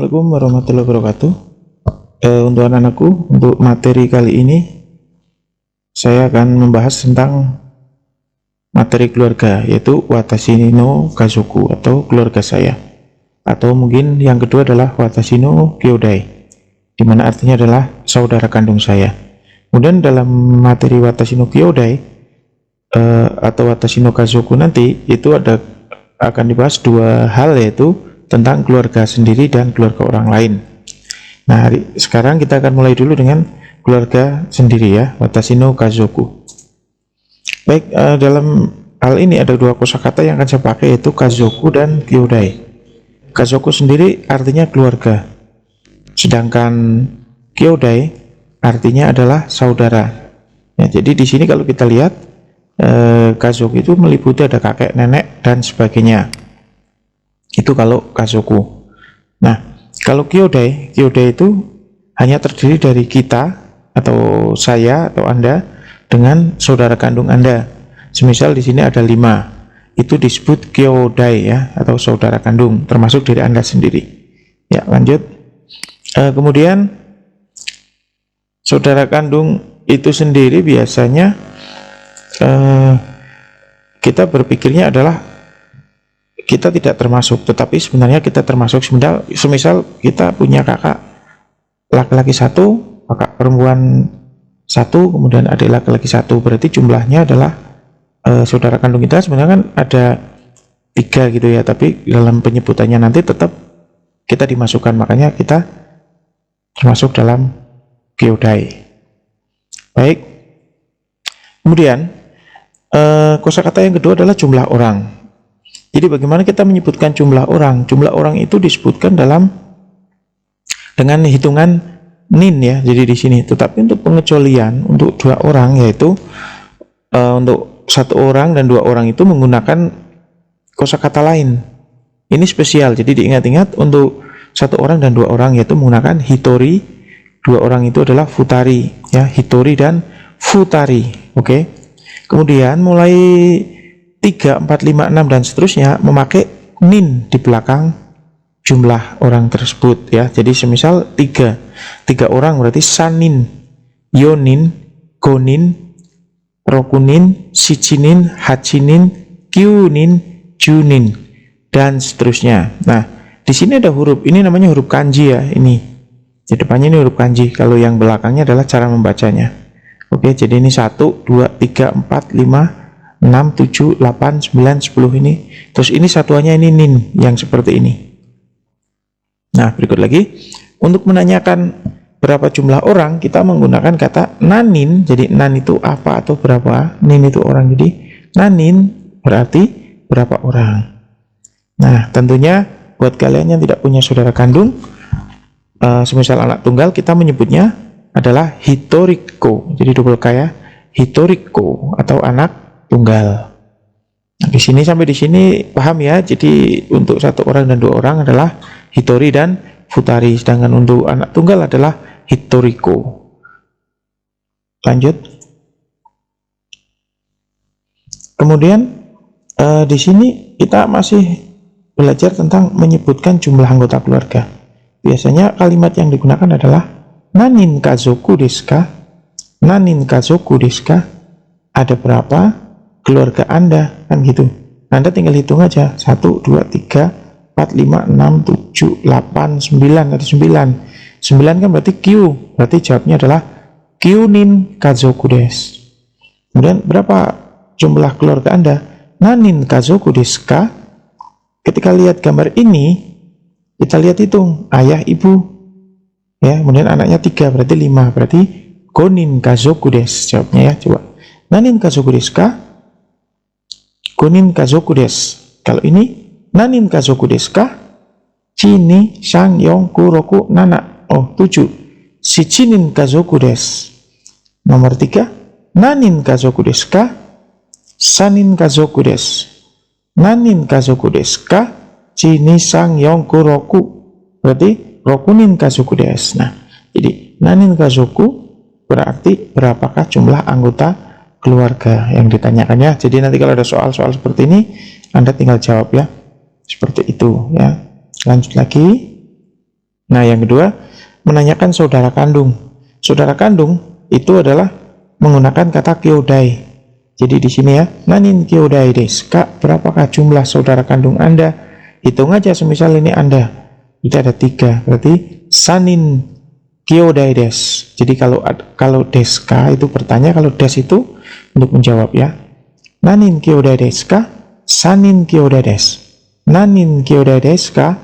Assalamualaikum warahmatullahi wabarakatuh. Untuk anak-anakku, untuk materi kali ini saya akan membahas tentang materi keluarga, yaitu Watashi no Kazoku atau keluarga saya, atau mungkin yang kedua adalah Watashi no Kyodai, dimana artinya adalah saudara kandung saya. Kemudian dalam materi Watashi no Kyodai atau Watashi no Kazoku nanti itu akan dibahas dua hal, yaitu tentang keluarga sendiri dan keluarga orang lain. Nah, sekarang kita akan mulai dulu dengan keluarga sendiri ya, Watashi no Kazoku. Baik, dalam hal ini ada dua kosakata yang akan saya pakai, yaitu Kazoku dan Kyodai. Kazoku sendiri artinya keluarga, sedangkan Kyodai artinya adalah saudara. Ya, jadi di sini kalau kita lihat Kazoku itu meliputi ada kakek, nenek, dan sebagainya. Itu kalau Kazoku. Nah, kalau Kyodai itu hanya terdiri dari kita atau saya atau Anda dengan saudara kandung Anda. Semisal di sini ada 5, itu disebut Kyodai ya, atau saudara kandung, termasuk diri Anda sendiri. Ya, lanjut. Kemudian saudara kandung itu sendiri biasanya kita berpikirnya adalah kita tidak termasuk, tetapi sebenarnya kita termasuk. Semisal kita punya kakak laki-laki 1, kakak perempuan 1, kemudian adik laki-laki 1, berarti jumlahnya adalah saudara kandung kita sebenarnya kan ada 3 gitu ya, tapi dalam penyebutannya nanti tetap kita dimasukkan, makanya kita termasuk dalam Kyodai. Baik, kemudian kosakata yang kedua adalah jumlah orang. Jadi bagaimana kita menyebutkan jumlah orang? Jumlah orang itu disebutkan dengan hitungan nin ya. Jadi di sini. Tetapi untuk pengecualian untuk 2 orang, yaitu untuk 1 orang dan 2 orang itu menggunakan kosakata lain. Ini spesial. Jadi diingat-ingat, untuk 1 orang dan 2 orang yaitu menggunakan hitori. 2 orang itu adalah futari ya, hitori dan futari. Oke. Kemudian mulai 3, 4, 5, 6 dan seterusnya memakai nin di belakang jumlah orang tersebut ya. Jadi semisal 3 orang berarti sanin, yonin, gonin, rokunin, shichinin, hachinin, kyunin, junin, dan seterusnya. Nah, di sini ada huruf, ini namanya huruf kanji ya, ini di depannya ini huruf kanji, kalau yang belakangnya adalah cara membacanya. Oke, jadi ini 1, 2, 3, 4, 5, 6, 7, 8, 9, 10 ini. Terus ini satuannya ini nin, yang seperti ini. Nah, berikut lagi. Untuk menanyakan berapa jumlah orang, kita menggunakan kata nanin. Jadi nan itu apa atau berapa, nin itu orang. Jadi nanin berarti berapa orang. Nah, tentunya buat kalian yang tidak punya saudara kandung, semisal anak tunggal, kita menyebutnya adalah hitoriko. Jadi double K ya, hitoriko atau anak tunggal. Nah, di sini sampai di sini paham ya. Jadi untuk 1 orang dan 2 orang adalah hitori dan futari, sedangkan untuk anak tunggal adalah hitoriko. Lanjut. Kemudian di sini kita masih belajar tentang menyebutkan jumlah anggota keluarga. Biasanya kalimat yang digunakan adalah nanin kazoku desu ka? Nanin kazoku desu ka? Ada berapa keluarga Anda, kan gitu. Anda tinggal hitung aja, 1, 2, 3, 4, 5, 6, 7, 8, 9, ada 9 kan berarti Q, berarti jawabnya adalah kyunin kazoku desu. Kemudian berapa jumlah keluarga Anda? Nanin kazoku desu ka? Ketika lihat gambar ini, kita lihat hitung, ayah, ibu ya, kemudian anaknya 3, berarti 5, berarti gonin kazoku desu jawabnya ya. Coba, nanin kazoku desu ka? Gonin kazoku desu. Kalau ini nanin kazoku desu ka? Chini, sang, yong, kuroku, nana. Oh, 7. Shichinin kazoku desu. Nomor 3, nanin kazoku desu ka? Sanin kazoku desu. Nanin kazoku desu ka? Chini, sang, yong, kuroku. Berarti rokunin kazoku desu. Nah, jadi nanin kazoku berarti berapakah jumlah anggota keluarga yang ditanyakannya. Jadi nanti kalau ada soal-soal seperti ini, Anda tinggal jawab ya, seperti itu ya. Lanjut lagi. Nah, yang kedua, menanyakan saudara kandung. Saudara kandung itu adalah menggunakan kata kyodai. Jadi di sini ya, nanin kyodai desu ka, berapakah jumlah saudara kandung Anda? Hitung aja, semisal ini Anda, itu ada 3, berarti sanin kyodai desu. Jadi kalau desu ka itu bertanya, kalau desu itu untuk menjawab ya. Nanin kyodai desu ka? Sanin kyodai desu. Nanin kyodai desu ka?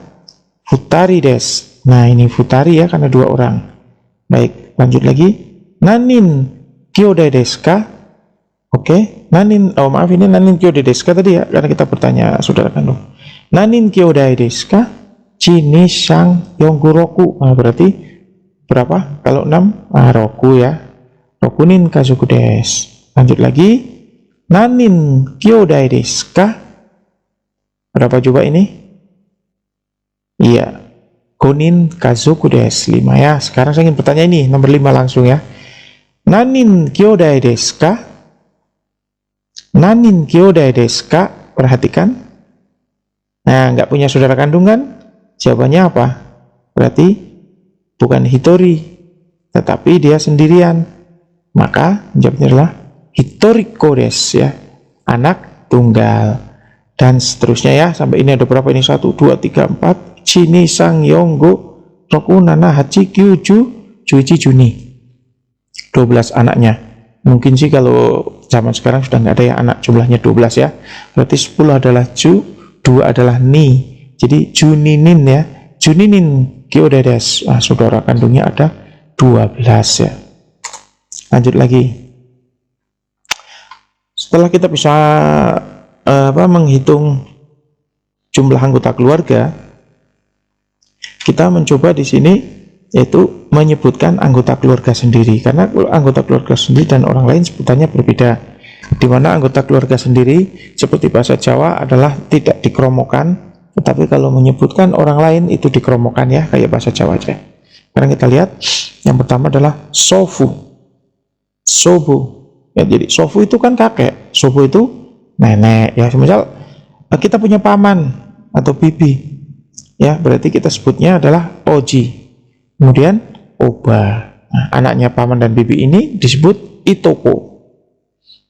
Futari desu. Nah, ini futari ya, karena 2 orang. Baik, lanjut lagi. Nanin kyodai desu ka? Oke, nanin, oh maaf, ini nanin kyodai desu ka tadi ya, karena kita bertanya saudara kandung. Nanin kyodai desu ka? Chini sang yonggu roku. Nah, berarti berapa? Kalau 6, roku ya. Rokunin kazuku desu. Lanjut lagi. Nanin kyodai desu ka? Berapa coba ini? Iya. Konin kazuku desu, 5 ya. Sekarang saya ingin bertanya ini, nomor 5 langsung ya. Nanin kyodai desu ka? Nanin kyodai desu ka? Perhatikan. Nah, nggak punya saudara kandung kan? Jawabannya apa? Berarti bukan hitori, tetapi dia sendirian. Maka jawabnya adalah hitoriko desu ya. Anak tunggal. Dan seterusnya ya, sampai ini ada berapa ini? 1, 2, 3, 4. Chini sang yonggo roku nana hachi kyuju juichi juni. 12 anaknya. Mungkin sih kalau zaman sekarang sudah nggak ada ya anak jumlahnya 12 ya. Berarti 10 adalah ju, 2 adalah ni. Jadi juninin ya. Juninin kyodai desu. Nah, saudara kandungnya ada 12 ya. Lanjut lagi. Setelah kita bisa menghitung jumlah anggota keluarga, kita mencoba di sini yaitu menyebutkan anggota keluarga sendiri, karena anggota keluarga sendiri dan orang lain sebutannya berbeda. Di mana anggota keluarga sendiri seperti bahasa Jawa adalah tidak dikromokan, tetapi kalau menyebutkan orang lain itu dikromokan ya, kayak bahasa Jawa aja. Sekarang kita lihat yang pertama adalah sofu, sobu ya. Jadi sofu itu kan kakek, sobu itu nenek ya. Misal kita punya paman atau bibi ya, berarti kita sebutnya adalah oji. Kemudian oba. Nah, anaknya paman dan bibi ini disebut itoko.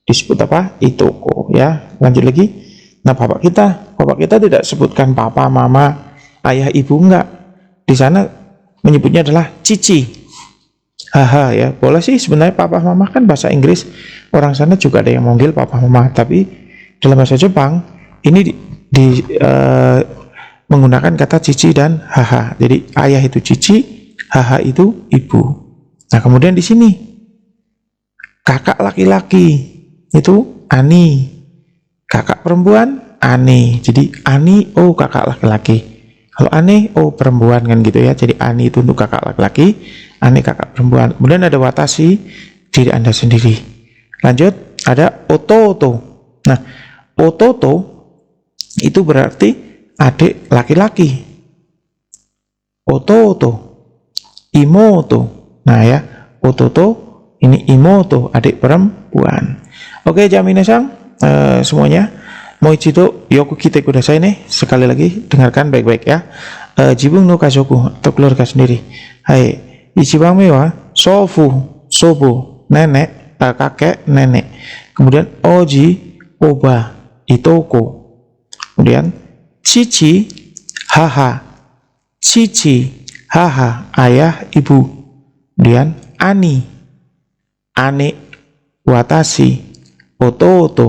Disebut apa? Itoko ya. Lanjut lagi. Nah, bapak kita tidak sebutkan papa, mama, ayah, ibu, enggak. Di sana menyebutnya adalah cici. Haha ya. Boleh sih sebenarnya papa mama kan bahasa Inggris. Orang sana juga ada yang manggil papa mama, tapi dalam bahasa Jepang ini menggunakan kata cici dan haha. Jadi ayah itu cici, haha itu ibu. Nah, kemudian di sini kakak laki-laki itu ani, kakak perempuan ane. Jadi ani, oh kakak laki-laki. Kalau ane, oh perempuan kan gitu ya. Jadi ani itu untuk kakak laki-laki, ane kakak perempuan. Kemudian ada watashi, diri Anda sendiri. Lanjut, ada ototo. Nah, ototo itu berarti adik laki-laki. Ototo, imoto. Nah ya, ototo ini imoto, adik perempuan. Oke, jaminasan semuanya. Moichido yoku kite kudasai nih. Sekali lagi dengarkan baik-baik ya. Jibun no kazoku atau keluarga sendiri. Hai, ichiban me wa sofu, sobo, nenek, kakek, nenek. Kemudian oji, oba, itoko. Kemudian cici, haha, cici, haha, ayah, ibu. Kemudian ani, ane, watashi, ototo,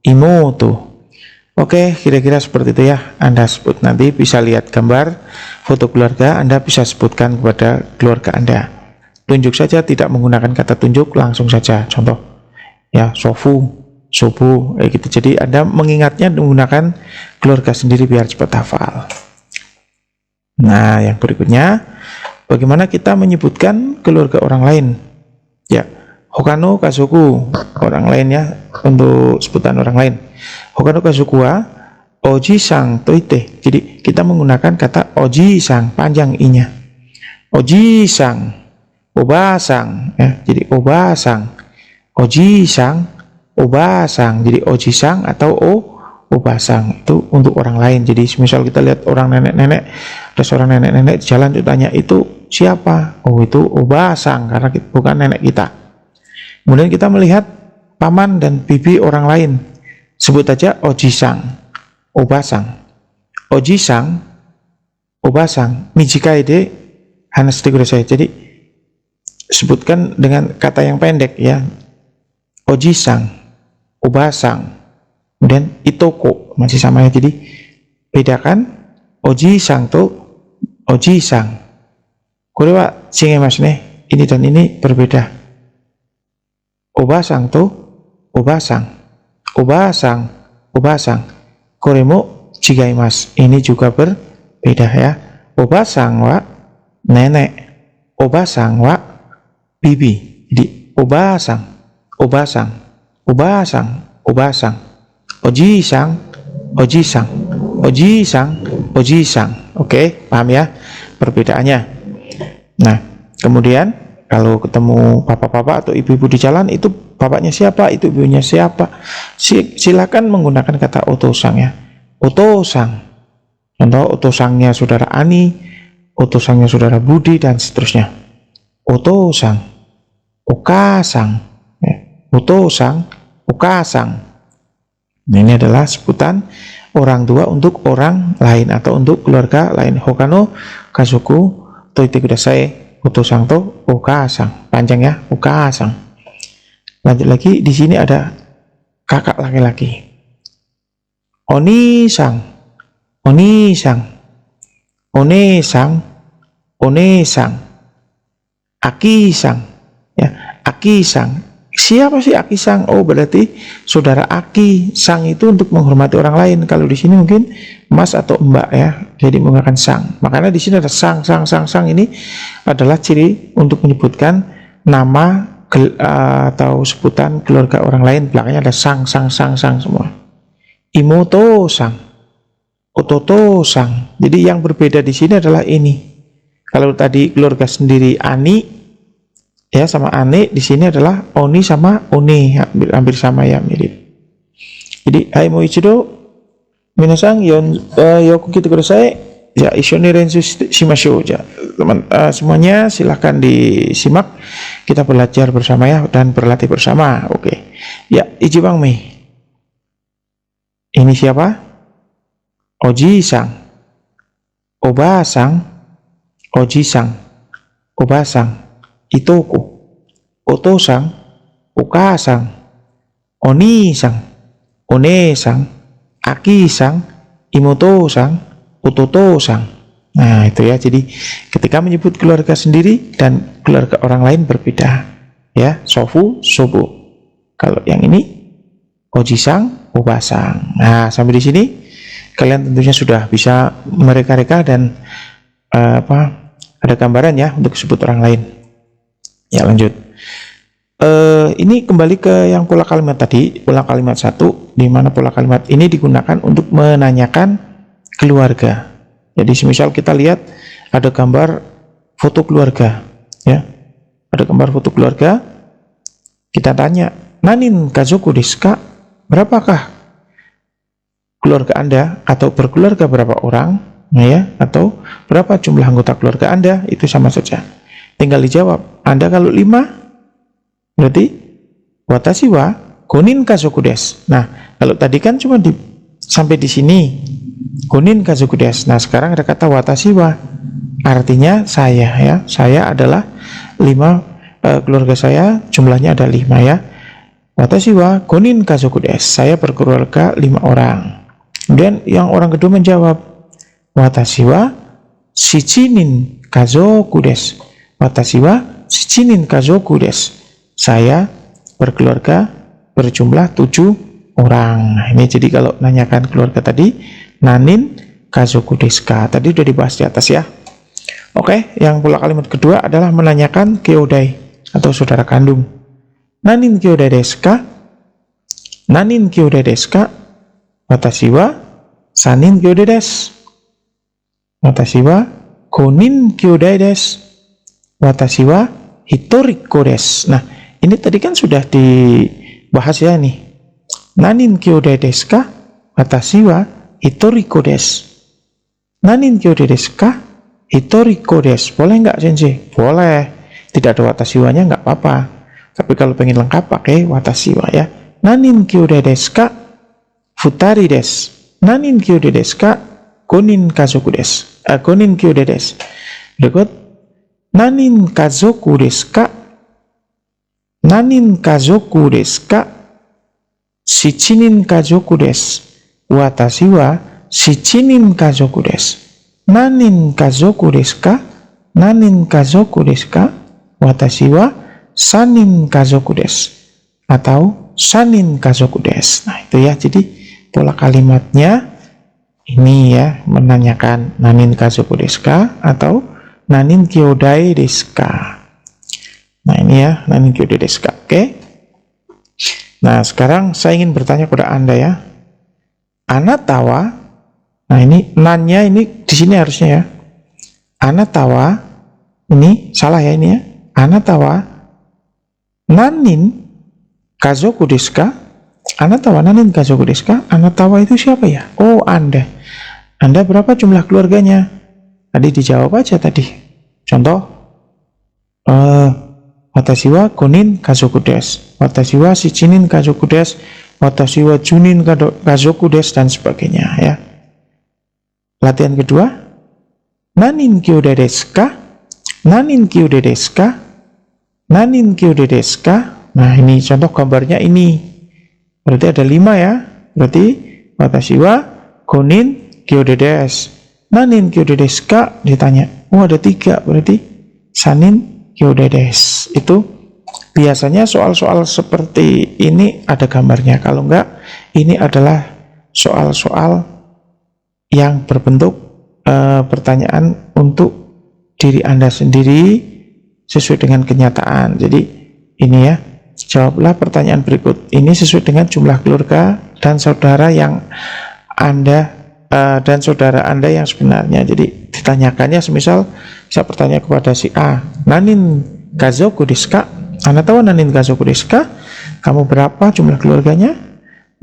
imoto. Oke, kira-kira seperti itu ya. Anda sebut nanti bisa lihat gambar foto keluarga, Anda bisa sebutkan kepada keluarga Anda. Tunjuk saja, tidak menggunakan kata tunjuk, langsung saja. Contoh ya, sofu, sobu, gitu. Jadi Anda mengingatnya menggunakan keluarga sendiri biar cepat hafal. Nah, yang berikutnya, bagaimana kita menyebutkan keluarga orang lain? Ya, hokano kazoku, orang lainnya untuk sebutan orang lain. Hokano kazoku wa oji-sang toite. Jadi kita menggunakan kata oji-sang, panjang i-nya. Oji-sang, oba-sang ya. Jadi oba-sang, oji-sang, oba-sang. Jadi oji-sang atau obasang itu untuk orang lain. Jadi misal kita lihat orang nenek-nenek, ada seorang nenek-nenek jalan itu tanya itu siapa? Oh itu obasang karena bukan nenek kita. Kemudian kita melihat paman dan bibi orang lain, sebut aja ojisang, obasang, ojisang, obasang, mijikai de hanashite kudasai. Jadi sebutkan dengan kata yang pendek ya, ojisang, obasang, kemudian itoko masih sama ya. Jadi bedakan ojisang to ojisang. Kore wa shingemasu ne. Ini dan ini berbeda. Obasang to obasang, obasang, obasang. Kore mo chigaimasu. Ini juga berbeda ya. Obasang wa nenek, obasang wa bibi. Jadi obasang, obasang, obasang, obasang. Ojisang, ojisang, ojisang, ojisang. Oke, paham ya perbedaannya. Nah, kemudian kalau ketemu bapak-bapak atau ibu-ibu di jalan, itu bapaknya siapa, itu ibunya siapa, silakan menggunakan kata otosang ya. Otosang. Contoh otosangnya saudara Ani, otosangnya saudara Budi, dan seterusnya. Otosang, okasang, ya. Otosang, okasang. Nah, ini adalah sebutan orang tua untuk orang lain atau untuk keluarga lain. Hokano kazoku toite kudasai, otosang to okasang. Panjang ya, okasang. Lanjut lagi, di sini ada kakak laki-laki. Onisang, onisang, onesang, onesang, akisang, ya, akisang. Siapa sih akisang? Oh, berarti saudara aki. Sang itu untuk menghormati orang lain. Kalau di sini mungkin mas atau mbak ya, jadi menggunakan sang. Makanya di sini ada sang, sang, sang, sang. Ini adalah ciri untuk menyebutkan nama atau sebutan keluarga orang lain. Belakangnya ada sang, sang, sang, sang semua. Imoto sang, ototo sang. Jadi yang berbeda di sini adalah ini. Kalau tadi keluarga sendiri Ani ya sama Ane, di sini adalah Oni sama One, hampir sama ya, mirip. Jadi hai moichido minasang yoku kita kudasai ya, ishoni rensu shimashou ya. Teman semuanya silahkan disimak, kita belajar bersama ya dan berlatih bersama. Oke. Ya, Ichibang Mei. Ini siapa? Oji-sang, Oba-sang, Oji-sang, Oba-sang. Itoko, otosang, okasang, onisang, onesang, akisang, imotosang, ototosang. Nah itu ya, jadi ketika menyebut keluarga sendiri dan keluarga orang lain berbeda ya, sofu, sobo. Kalau yang ini ojisang, obasang. Nah sampai di sini kalian tentunya sudah bisa mereka-reka dan ada gambaran ya untuk sebut orang lain. Ya lanjut. Ini kembali ke yang pola kalimat tadi, pola kalimat 1, di mana pola kalimat ini digunakan untuk menanyakan keluarga. Jadi semisal kita lihat ada gambar foto keluarga, ya, ada gambar foto keluarga, kita tanya, nanin kazoku desu ka? Berapakah keluarga Anda, atau berkeluarga berapa orang, ya, atau berapa jumlah anggota keluarga Anda, itu sama saja. Tinggal dijawab. Anda kalau 5, berarti watashi wa gonin kazoku desu. Nah, kalau tadi kan cuma sampai di sini. Gonin kazoku desu. Nah, sekarang ada kata watashi wa. Artinya saya ya. Saya adalah 5, keluarga saya jumlahnya ada 5 ya. Watashi wa gonin kazoku desu. Saya berkeluarga 5 orang. Kemudian yang orang kedua menjawab, watashi wa shichinin kazoku desu. Watashi wa shichinin kazoku desu. Saya berkeluarga berjumlah 7 orang. Nah, ini jadi kalau nanyakan keluarga tadi, nanin kazoku desu ka. Tadi sudah dibahas di atas ya. Oke, yang pola kalimat kedua adalah menanyakan kyodai atau saudara kandung. Nanin kyodai desu ka? Nanin kyodai desu ka? Watashi wa sanin kyodai desu. Watashi wa konin kyodai desu. Watashi wa hitorikko desu. Nah, ini tadi kan sudah dibahas ya nih. Nanin kyodai desu ka? watashi wa hitoriko desu. Nanin kyode desu ka? Hitoriko desu. Boleh nggak sensei? Boleh. Tidak ada watashi wa-nya nggak apa-apa. Tapi kalau pengen lengkap pakai watashi wa ya. Nanin kyode desu ka? Futari desu. Nanin kyode desu ka? Gonin kazoku desu. Gonin kyode desu. Berikut. Nanin kazoku desu ka? Nanin kazoku desu ka? Shichinin kazoku desu. Watashi wa shichinin kazoku desu. Nanin kazoku desu ka? Nanin kazoku desu ka? Watashi wa sanin kazoku desu. Atau sanin kazoku desu. Nah, itu ya. Jadi pola kalimatnya ini ya, menanyakan nanin kazoku desu ka atau nanin kyodai desu ka. Nah, ini ya, nanin kyodai desu ka. Oke. Nah, sekarang saya ingin bertanya kepada Anda ya. Anata wa, nah ini nannya ini di sini harusnya ya. Anata wa, ini salah ya ini ya. Anata wa nanin kazoku desu ka? Anata wa nanin kazoku desu ka? Anata wa itu siapa ya? Oh, Anda. Anda berapa jumlah keluarganya? Tadi dijawab aja tadi. Contoh, watashi wa gonin kazoku desu. Watashi wa shichinin kazoku desu. Watashi wa junin kazoku desu dan sebagainya ya. Latihan kedua, nanin kyode desu ka? Nanin kyode desu ka? Nanin kyode desu ka? Nah, ini contoh gambarnya ini. Berarti ada 5 ya. Berarti watashi wa gonin kyode desu. Nanin kyode desu ka? Ditanya. Oh, ada 3. Berarti sanin kyode desu. Itu biasanya soal-soal seperti ini ada gambarnya. Kalau enggak, ini adalah soal-soal yang berbentuk pertanyaan untuk diri Anda sendiri sesuai dengan kenyataan. Jadi ini ya, jawablah pertanyaan berikut ini sesuai dengan jumlah keluarga dan saudara yang Anda dan saudara Anda yang sebenarnya. Jadi ditanyakannya semisal saya bertanya kepada si A, nanin kazoku desu ka? Anata wa nanin kazoku desu ka? Kamu berapa jumlah keluarganya?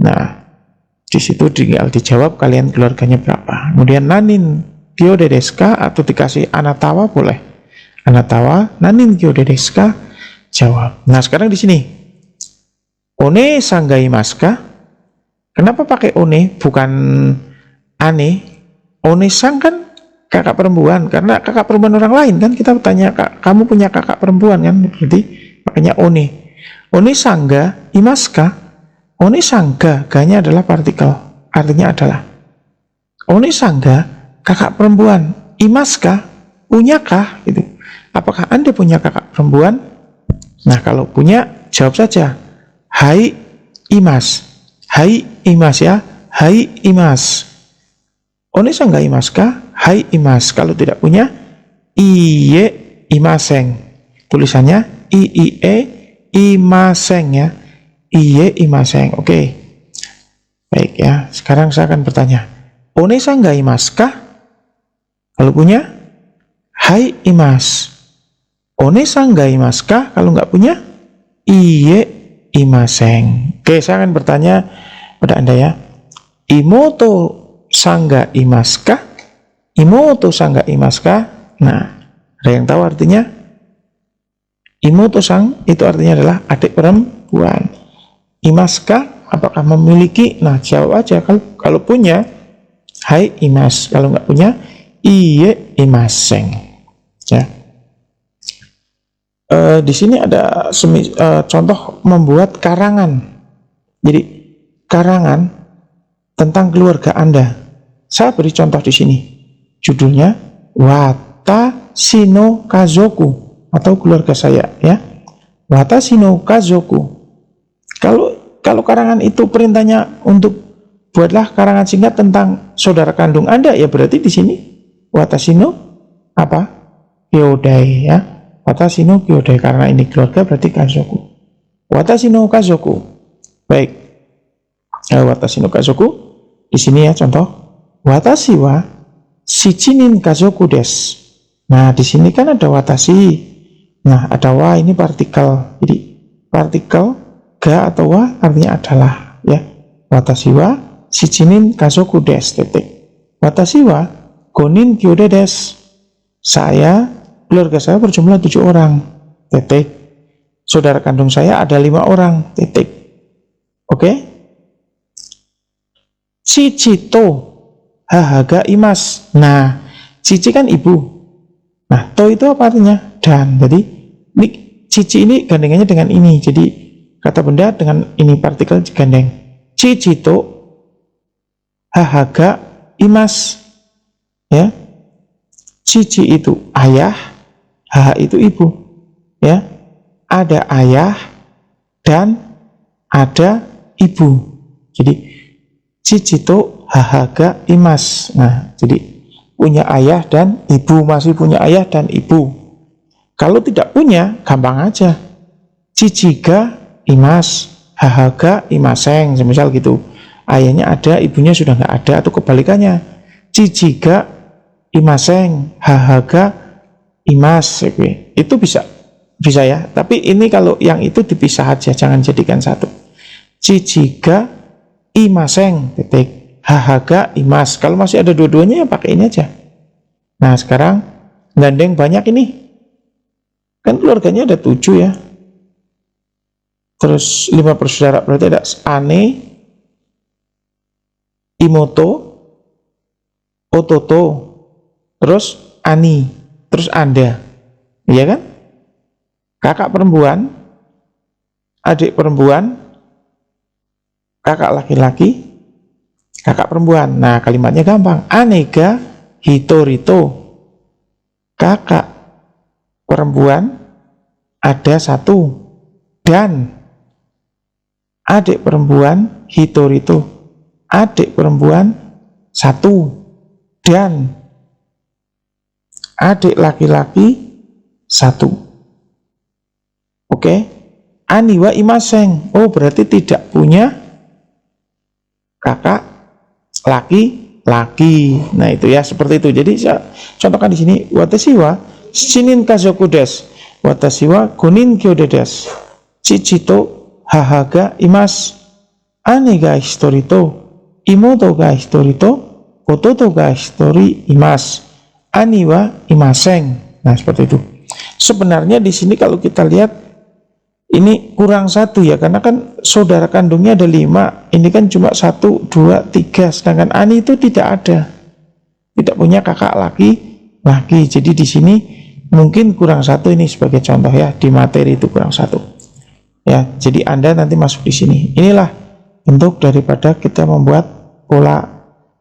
Nah, di situ tinggal dijawab kalian keluarganya berapa. Kemudian nanin kyode desu ka? Atau dikasih anata wa boleh. Anata wa nanin kyode desu ka? Jawab. Nah, sekarang di sini. One sanggai imasu ka? Kenapa pakai one bukan ane? One sang kan kakak perempuan, karena kakak perempuan orang lain kan kita bertanya, kamu punya kakak perempuan kan, berarti makanya one. One sangga imasu ka? One sangga, ga-nya adalah partikel, artinya adalah. One sangga kakak perempuan, imasu ka? Punyakah? Gitu. Apakah Anda punya kakak perempuan? Nah, kalau punya jawab saja hai imasu. Hai imasu ya, hai imasu. One sangga imasu ka? Hai imasu. Kalau tidak punya, iie imaseng. Tulisannya iie imaseng ya. Iie imaseng. Oke. Baik ya. Sekarang saya akan bertanya. One sangga imasu ka? Kalau punya, hai imasu. One sangga imasu ka? Kalau nggak punya, iie imaseng. Oke, saya akan bertanya pada Anda ya. Imoto sangga imasu ka? Imoto sangga imasu ka? Nah, ada yang tahu artinya? Imoto sang itu artinya adalah adik perempuan. Imasu ka? Apakah memiliki? Nah, jawab aja. Kalau punya, hai imasu. Kalau nggak punya, iie imaseng. Ya. Di sini ada contoh membuat karangan. Jadi karangan tentang keluarga Anda. Saya beri contoh di sini. Judulnya Watashi no kazoku atau keluarga saya ya. Watashi no kazoku. Kalau karangan itu perintahnya untuk buatlah karangan singkat tentang saudara kandung Anda, ya berarti di sini watashi no apa? Kyodai ya. Watashi no kyodai, karena ini keluarga berarti kazoku. Watashi no kazoku. Baik. Watashi no kazoku. Di sini ya contoh. Watashi wa shichinin kazoku desu. Nah, di sini kan ada watashi. Nah, ada wa, ini partikel. Jadi partikel ga atau wa artinya adalah ya. Watashi wa shichinin kazoku desu, titik. Watashi wa gonin kyode desu. Keluarga saya berjumlah 7 orang, titik. Saudara kandung saya ada 5 orang, titik. Oke? Chichi to haha ga imasu. Nah, cici kan ibu. Nah, to itu apa artinya? Dan. Jadi, ini cici ini gandengannya dengan ini. Jadi, kata benda dengan ini partikel digandeng. Cici to haha ga imasu. Ya. Cici itu ayah, haha itu ibu. Ya. Ada ayah dan ada ibu. Jadi, cici to haha ga imasu. Nah, jadi punya ayah dan ibu, masih punya ayah dan ibu. Kalau tidak punya, gampang aja. Cici ga imasu, haha ga imaseng, semisal gitu. Ayahnya ada, ibunya sudah nggak ada, atau kebalikannya. Cici ga imaseng, haha ga imasu. Itu bisa ya. Tapi ini kalau yang itu dipisah aja, jangan jadikan satu. Cici ga imaseng, titik. Haha ga imasu. Kalau masih ada dua-duanya ya pakai ini aja. Nah, sekarang gandeng banyak ini. Kan keluarganya ada 7 ya. Terus 5 bersaudara, berarti ada ane, imoto, ototo, terus ani, terus anda. Iya kan? Kakak perempuan, adik perempuan, kakak laki-laki, kakak perempuan. Nah, kalimatnya gampang. Anega hitorito. Kakak perempuan ada 1 dan adik perempuan hitorito. Adik perempuan 1 dan adik laki-laki 1. Oke. Aniwa imaseng. Oh, berarti tidak punya kakak laki-laki. Nah, itu ya seperti itu. Jadi saya contohkan di sini. Watashi wa shinin kazoku desu. Watashi wa gonin kyode desu. Chichi to haha ga imasu. Ane ga hitori to imoto ga hitori to ototo ga hitori imasu. Ani wa imaseng. Nah, seperti itu. Sebenarnya di sini kalau kita lihat ini kurang 1 ya, karena kan saudara kandungnya ada 5. Ini kan cuma 1, 2, 3. Sedangkan Ani itu tidak ada, tidak punya kakak laki. Jadi di sini mungkin kurang 1 ini sebagai contoh ya, di materi itu kurang 1. Ya, jadi Anda nanti masuk di sini. Inilah bentuk daripada kita membuat pola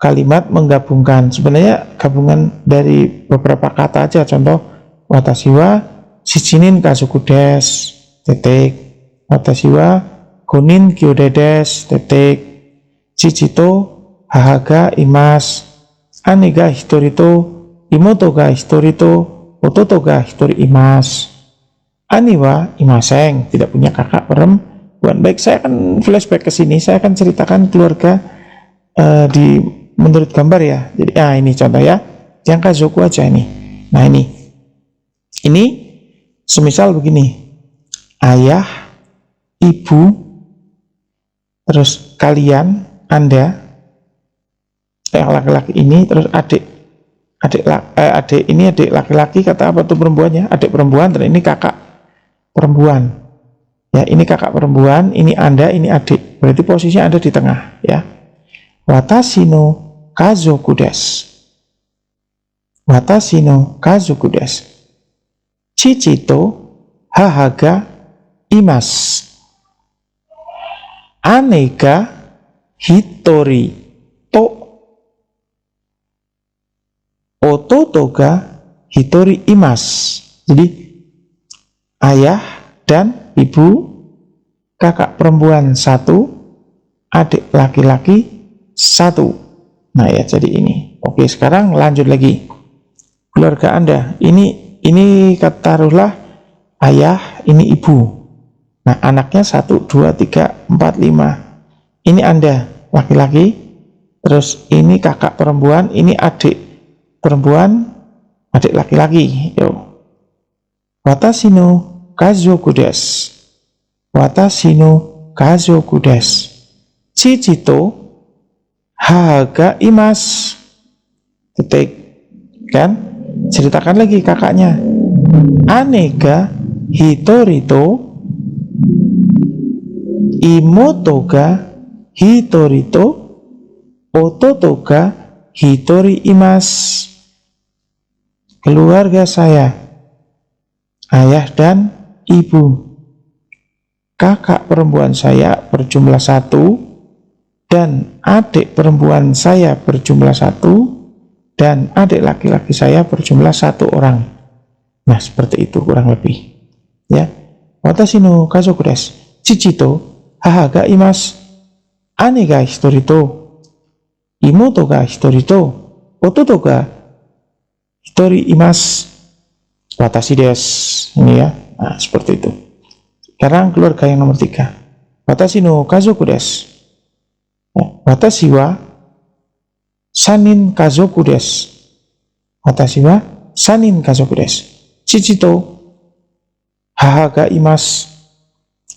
kalimat menggabungkan. Sebenarnya gabungan dari beberapa kata aja. Contoh, watashi wa shichinin kazoku desu, titik. Watashi wa gonin kyode desu, titik. Chichi to haha ga imasu. Ane ga hitori to imoto ga hitori to ototo ga hitori imasu. Ani wa imaseng, tidak punya kakak perempuan. Baik, saya akan flashback ke sini. Saya akan ceritakan keluarga menurut gambar ya. Jadi ini contoh ya. Yang kazoku aja ini. Nah, ini semisal begini. Ayah, ibu, terus kalian, Anda, yang laki-laki ini, terus adik ini adik laki-laki, kata apa tuh perempuannya? Adik perempuan, dan ini kakak perempuan. Ya, ini kakak perempuan, ini Anda, ini adik. Berarti posisinya Anda di tengah, ya. Watashi no kazoku desu. Watashi no kazoku desu. Chichi to haha ga imasu. Ane ga hitori to ototo ga hitori imasu. Jadi ayah dan ibu, kakak perempuan 1, adik laki-laki 1. Nah ya, jadi ini. Oke, sekarang lanjut lagi. Keluarga Anda, ini taruhlah ayah, ini ibu. Nah, anaknya 1, 2, 3, 4, 5. Ini Anda, laki-laki. Terus ini kakak perempuan, ini adik perempuan, adik laki-laki. Yo. Watashi no kazoku desu. Watashi no kazoku desu. Chichi to haga imas. Titik. Kan? Ceritakan lagi kakaknya. Anega hitorito imoto ga hitorito ototo ga hitori imas. Keluarga saya, ayah dan ibu, kakak perempuan saya berjumlah 1, dan adik perempuan saya berjumlah 1, dan adik laki-laki saya berjumlah 1 orang. Nah, seperti itu kurang lebih. Ya. Watashi no kazoku desu. Chichi to haha ga imasu. Ane ga hitori to imoto ga hitori to ototo ga hitori imasu. Watashi desu. Ini ya. Nah, seperti itu. Sekarang keluarga yang nomor 3. Watashi no kazoku desu. Watashi wa sanin kazoku desu. Watashi wa sanin kazoku desu. Chichi to haha ga imasu.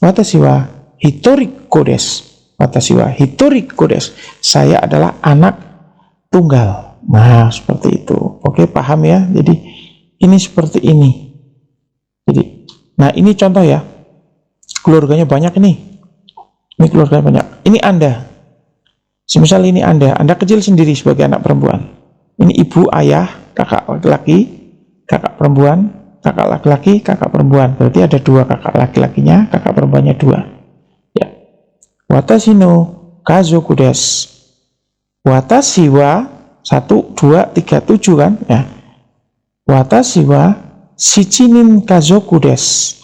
Watashi wa hitorikko desu. Watashi wa hitorikko desu. Saya adalah anak tunggal. Nah, seperti itu. Oke, paham ya? Jadi ini seperti ini. Jadi, nah ini contoh ya. Keluarganya banyak ini. Ini keluarganya banyak. Ini Anda. Semisal ini Anda kecil sendiri sebagai anak perempuan. Ini ibu, ayah, kakak laki-laki, kakak perempuan, kakak laki-laki, kakak perempuan. Berarti ada 2 kakak laki-lakinya, kakak perempuannya 2. Ya. Watashi no kazoku desu. Watashi wa 1, 2, 3, 7 kan? Ya. Watashi wa shichinin kazoku desu.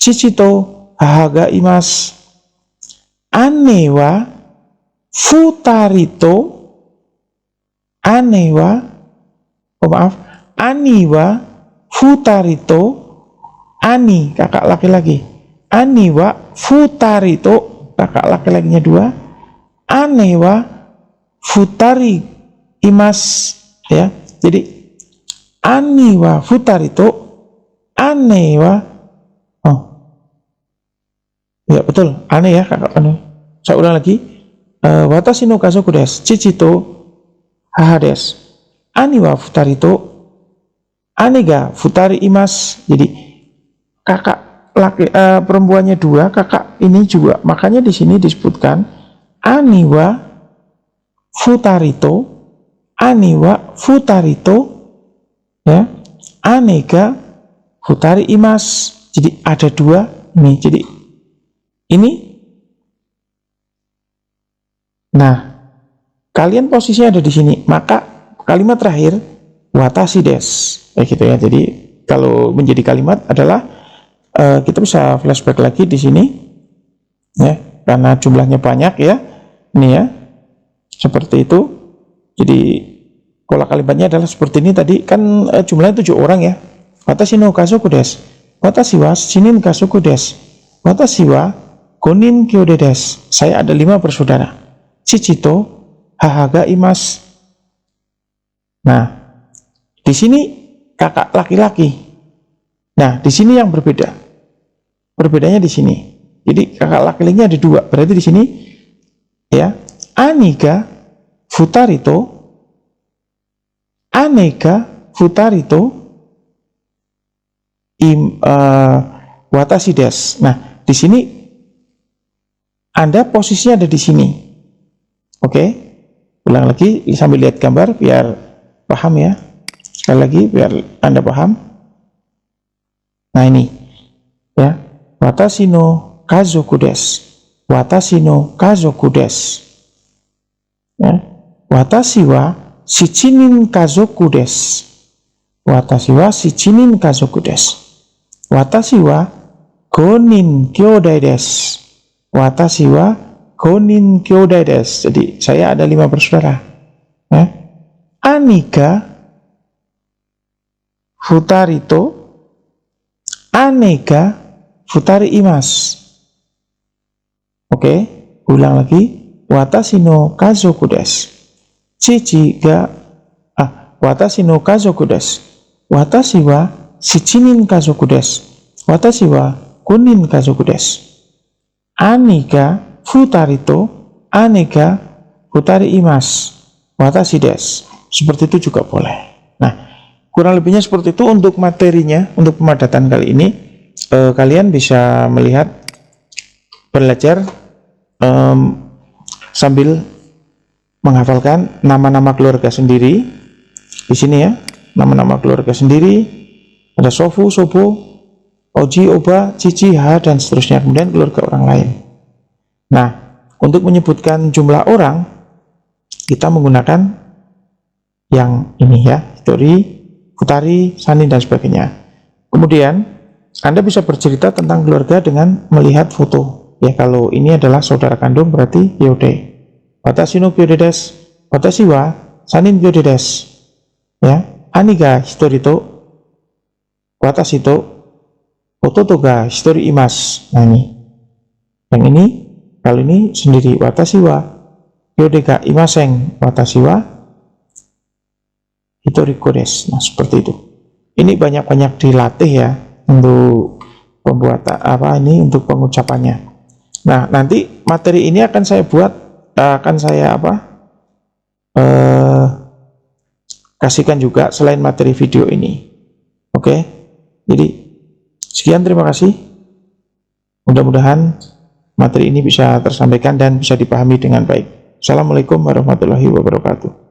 Chichi to haha ga imasu. Ane wa futari to ani wa futari to ani kakak laki-laki, ani wa futari to kakak laki-lakinya 2, ane wa futari imas ya. Jadi ani wa futari to ane wa ya betul, ane ya kakak ane. Saya ulang lagi. Watashi no kazoku desu. Chichi to haha desu. Ani wa futari to ane ga futari imas. Jadi kakak laki perempuannya 2, kakak ini juga. Makanya di sini disebutkan ani wa futari to, ani wa futari to ya, ane ga futari imas. Jadi ada 2 nih. Jadi ini. Nah, kalian posisinya ada di sini, maka kalimat terakhir watashi desu, kayak gitu ya. Jadi kalau menjadi kalimat adalah kita bisa flashback lagi di sini, ya, karena jumlahnya banyak ya. Ini ya, seperti itu. Jadi pola kalimatnya adalah seperti ini tadi kan, jumlahnya 7 orang ya. Watashi no kazoku desu. Watashi wa shinin kazoku desu. Watashi wa gonin kyode desu. Saya ada 5 bersaudara. Chichi to haha ga imasu. Nah, di sini kakak laki-laki. Nah, di sini yang berbeda. Perbedaannya di sini. Jadi kakak laki-lakinya ada 2. Berarti di sini ya, ani ga futari to, ane ga futari to watashi desu. Nah, di sini Anda posisinya ada di sini. Oke, ulang lagi sambil lihat gambar biar paham ya. Sekali lagi biar Anda paham. Nah ini ya, watashi no kazoku desu. Watashi no kazoku desu. Ya, watashi wa shichinin kazoku desu. Watashi wa shichinin kazoku desu. Watashi wa gonin kyodai desu. Watashi wa gonin kyodai desu. Jadi saya ada 5 bersaudara. Ya. Ani ga futari to, ane ga futari imasu. Oke, ulang lagi. Watashi no kazoku desu. Chichi ga watashi no kazoku desu. Watashi wa shichinin kazoku desu. Watashi wa gonin kazoku desu. Ani ga futari to, ane ga futari imas, watashi desu. Seperti itu juga boleh. Nah, kurang lebihnya seperti itu untuk materinya. Untuk pemadatan kali ini kalian bisa melihat, belajar sambil menghafalkan nama-nama keluarga sendiri. Di sini ya, nama-nama keluarga sendiri. Ada sofu, sobo, oji, oba, cici, ha, dan seterusnya. Kemudian keluarga orang lain. Nah, untuk menyebutkan jumlah orang, kita menggunakan yang ini ya, hitori, futari, sanin, dan sebagainya. Kemudian Anda bisa bercerita tentang keluarga dengan melihat foto. Ya, kalau ini adalah saudara kandung berarti yode. Watashi no kyode desu, watashi wa sanin kyode desu. Ya, ani ga hitori to watashi to ototo ga hitori imasu. Nah, ini. Yang ini, kalau ini sendiri, watashi wa kyode ga imasen, watashi wa hitoriko desu. Nah, seperti itu. Ini banyak-banyak dilatih ya untuk pembuatan untuk pengucapannya. Nah, nanti materi ini akan saya buat, kasihkan juga selain materi video ini. Oke. Jadi sekian, terima kasih. Mudah-mudahan materi ini bisa tersampaikan dan bisa dipahami dengan baik. Assalamualaikum warahmatullahi wabarakatuh.